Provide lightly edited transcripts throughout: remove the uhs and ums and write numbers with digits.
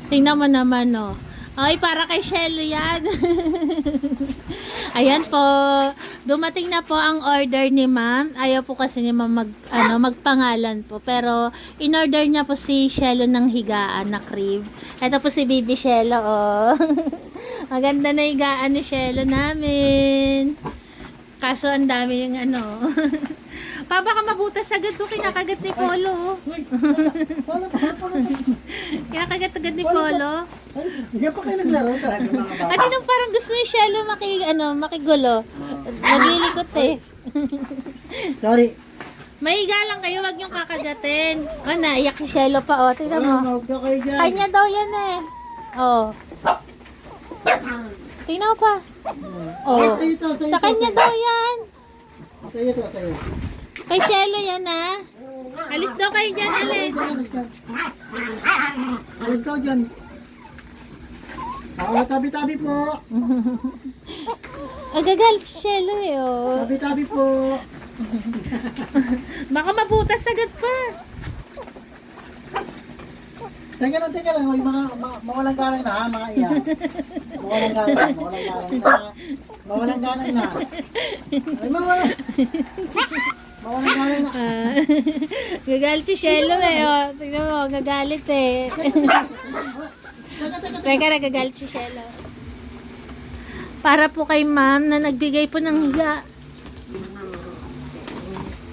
Tingnan mo naman, no. Ay, para kay Shelo yan. Ayan po. Dumating na po ang order ni ma'am. Ayaw po kasi ni ma'am magpangalan po. Pero, in-order niya po si Shelo ng higaan na crib. Ito po si Bibi Shelo, oh. Maganda na higaan ni Shelo namin. Kaso, ang dami yung Pa, baka mabutas agad to. Kinakagat ni Polo, oh. Kinakagat agad ni Polo. Diyan pa kayo naglaro talaga mga bata. At anong parang gusto ni Shelo makigulo. Naglilikot eh. Sorry. Mahiga lang kayo, wag niyong kakagatin. Oh, naiyak si Shelo pa, oh. Tingnan mo. Huwag ka kayo dyan. Kanya daw yan eh. Oh. Tingnan mo pa. Oh. Sa'yo to, sa'yo Sa to, kanya sa'yo. daw yan. Sa'yo to, sa'yo. Kay Shelo yan ah. Alis daw kayo dyan, alis. Alis daw dyan. Tabi-tabi po. Agagalit si Shelo eh, oh. Tabi-tabi po. Baka mabutas agad pa. Teka lang. May mawalang galang na ha, mga iya. Mawalang galang na. Mawalang galang na. Ay, mawalang galang na. Gagalit si Shelo eh, oh. Tingnan mo, gagalit eh. Teka, nagagalit si Shelo. Para po kay ma'am na nagbigay po ng higa.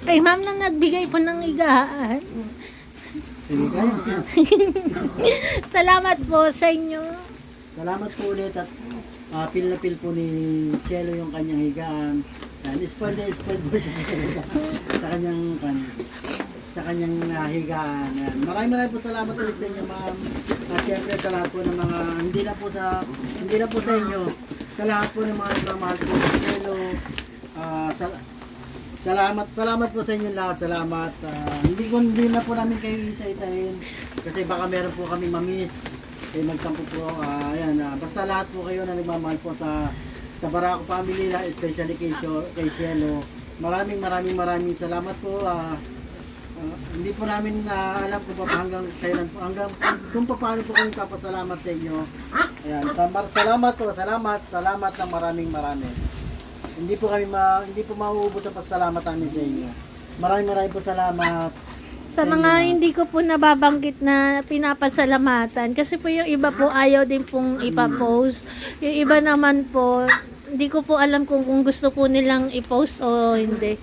Kay ma'am na nagbigay po ng higaan. Sige kayo. Salamat po sa inyo. Salamat po ulit at pil na pil po ni Chelo yung kanyang higaan. Yan, spoiled po siya sa kanyang higaan. Yan. Maraming po salamat ulit sa inyo, ma'am. At syempre sa lahat po ng mga hindi na po sa inyo, sa lahat po ng mga nagmamahal po sa Chelo. Salamat po sa inyo lahat. Salamat. Hindi na po namin kayo isa-isahin kasi baka meron po kami mamiss. Magtampo po. Basta lahat po kayo na nagmamahal po sa Barako family, especially kay Shelo. Maraming salamat po. Hindi po namin alam kung hanggang kailan po, kung paano po kami papasalamat sa inyo. Ayan, salamat po, salamat ng maraming. Hindi po mauubos ang pasalamat namin sa inyo. Maraming po salamat. Sa mga hindi ko po nababanggit na pinapasalamatan, kasi po yung iba po ayaw din pong ipapost. Yung iba naman po, hindi ko po alam kung gusto po nilang ipost o hindi.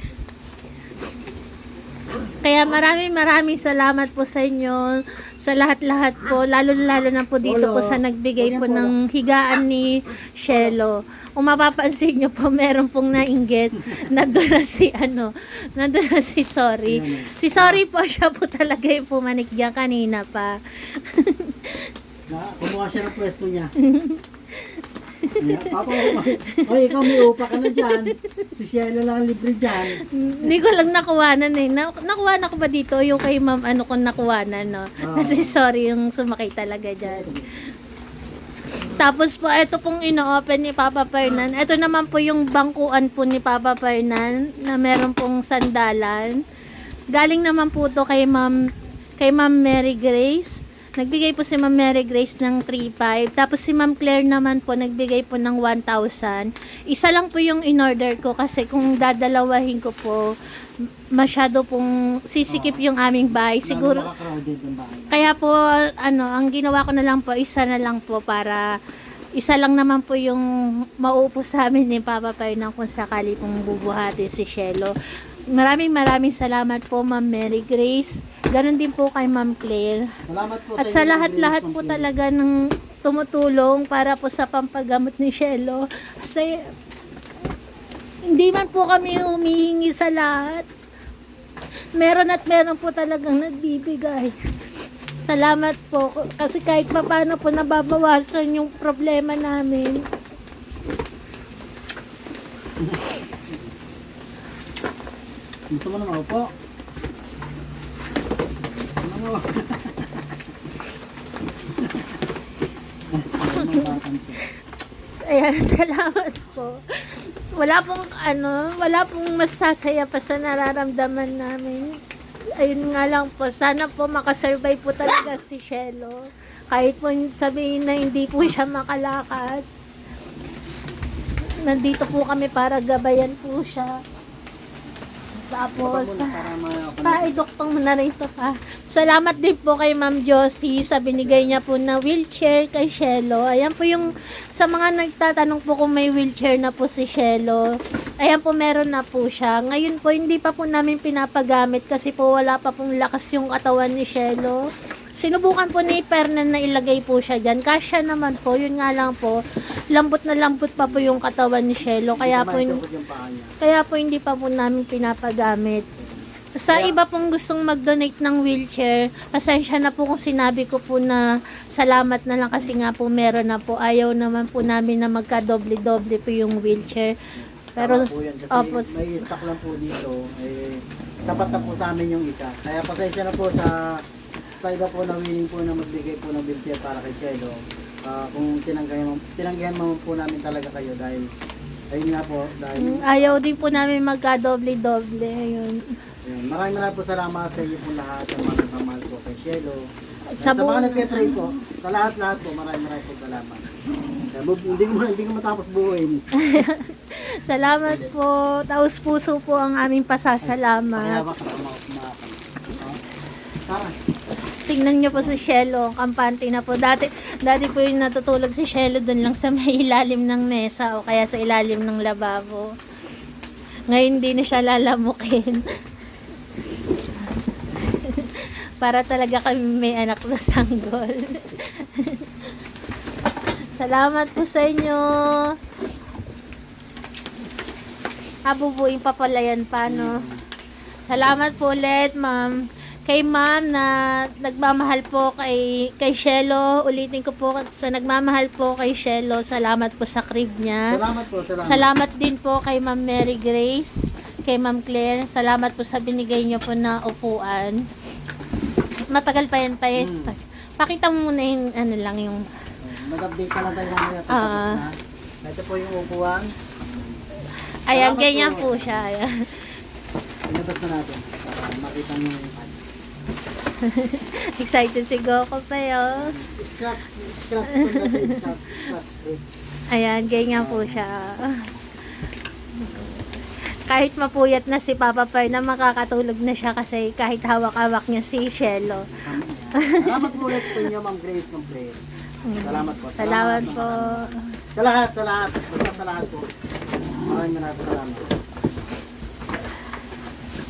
Kaya maraming salamat po sa inyo, sa lahat-lahat po, lalo na po dito po sa nagbigay po ng higaan ni Shelo. Kung mapapansin nyo po, meron pong nainggit, nandun na si Sorry. Si Sorry po, siya po talaga yung pumanik dyan kanina pa. Kumuha siya ng pwesto niya. Papa, ikaw may upa ka na dyan. Si Shelo lang libre dyan. Hindi ko lang nakuwanan eh. Nakuwanan ko ba dito? Yung kay ma'am, ko nakuwanan, no? Kasi Sorry yung sumakay talaga dyan. Tapos po, ito pong ino-open ni Papa Fernan. Ito naman po yung bangkuan po ni Papa Fernan na meron pong sandalan. Galing naman po to kay Ma'am Mary Grace. Nagbigay po si Ma'am Mary Grace ng 3,500. Tapos si Ma'am Claire naman po, nagbigay po ng 1,000. Isa lang po yung in-order ko kasi kung dadalawahin ko po, masyado pong sisikip yung aming bahay. Siguro, kaya po, ang ginawa ko na lang po, isa na lang po para isa lang naman po yung mauupo sa amin ni Papa Fernan kung sakali pong bubuhatin si Shelo. Maraming salamat po, Ma'am Mary Grace. Ganon din po kay Ma'am Claire. Salamat po at sa lahat-lahat po talaga ng tumutulong para po sa pampagamot ni Shelo. Kasi hindi man po kami humihingi sa lahat. Meron po talagang nagbibigay. Salamat po. Kasi kahit paano po nababawasan yung problema namin. Gusto mo na maupo? Ayan, salamat po. Wala pong masasaya pa sa nararamdaman namin. ayun nga lang po, sana po makasurvive po talaga si Shelo. Kahit po sabihin na hindi po siya makalakad. Nandito po kami para gabayan po siya. Tapos, iduktong mo na rin ito pa. Salamat din po kay Ma'am Josie sa binigay niya po na wheelchair kay Shelo. Ayan po yung, sa mga nagtatanong po kung may wheelchair na po si Shelo. Ayan po, meron na po siya. Ngayon po, hindi pa po namin pinapagamit kasi po wala pa pong lakas yung katawan ni Shelo. Sinubukan po ni Fernan na ilagay po siya dyan. Kasya naman po, yun nga lang po. Lambot na lambot pa po yung katawan ni Shelo. Kaya po hindi pa po namin pinapagamit. Sa iba pong gustong mag-donate ng wheelchair, pasensya na po kung sinabi ko po na salamat na lang kasi nga po meron na po. Ayaw naman po namin na magka-doble-doble po yung wheelchair. Pero, po yan, kasi may stock lang po dito. Sapat na po sa amin yung isa. Kaya pasensya na po sa iba po na willing po na magbigay po ng wheelchair para kay Shelo. Kung tinanggihan mo po namin talaga kayo dahil ayun nga po dahil ayaw din po namin magka-doble-doble. Ayun. Maraming po salamat sa inyo po lahat ng mga kamahal po kay Shelo. Sa Sa mga nagpe-pray po, sa lahat po maraming po salamat. Hindi ko matapos buuin. Salamat po. Taos puso po ang aming pasasalamat. Tingnan nyo po si Shelo, kampante na po. Dati po yung natutulog si Shelo doon lang sa may ilalim ng mesa o kaya sa ilalim ng lababo. Ngayon hindi na siya lalamukin. Para talaga kami may anak na sanggol. Salamat po sa inyo. Bubuin pa pala yan pa, no? Salamat po ulit, ma'am. Kay ma'am na nagmamahal po kay Shelo. Ulitin ko po sa nagmamahal po kay Shelo. Salamat po sa crib niya. Salamat po, salamat. Salamat din po kay Ma'am Mary Grace, kay Ma'am Claire. Salamat po sa binigay niyo po na upuan. Matagal pa yan, Pakita mo muna yung ano lang yung Mag-update ka lang tayo mamaya. Ito po yung upuan. ayan, Salamat ganyan po. po siya. Ayan. Ilabas na natin para makita nyo yung Excited si Goku pa yun. scratch po natin, scratch po. Ayan, ganyan po siya. Kahit mapuyat na si Papa Fer na makakatulog na siya kasi kahit hawak-hawak niya si Shelo. Salamat po ulit sa inyo, Ma'am Grace, Ma'am Claire. Salamat po. Salamat po. Sa lahat. Basta sa lahat po. Maraming salamat.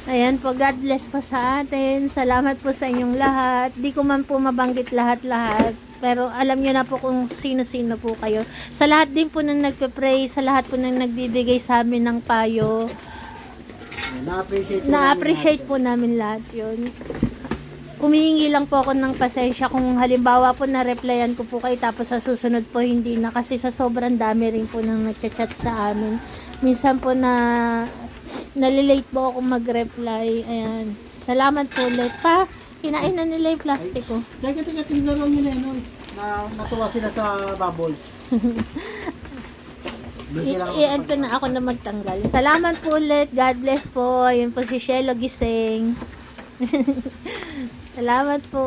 Ayan po, God bless po sa atin. Salamat po sa inyong lahat. Di ko man po mabanggit lahat-lahat. Pero alam nyo na po kung sino-sino po kayo. Sa lahat din po nang nagpe-pray, sa lahat po nang nagbibigay sa amin ng payo. Na-appreciate po namin lahat yun. Humihingi lang po ako ng pasensya kung halimbawa po na-replyan ko po kayo tapos sa susunod po hindi na kasi sa sobrang dami rin po nang nagchat-chat sa amin. Minsan po nalilate po ako mag-reply. Ayan. Salamat po ulit. Kinain na nila yung plastic ko. Teka, tinlaro nila yun. Natuwa sila sa bubbles. I-end ko na ako na magtanggal. Salamat po ulit. God bless po. Ayun po si Shelo Gising. Salamat po.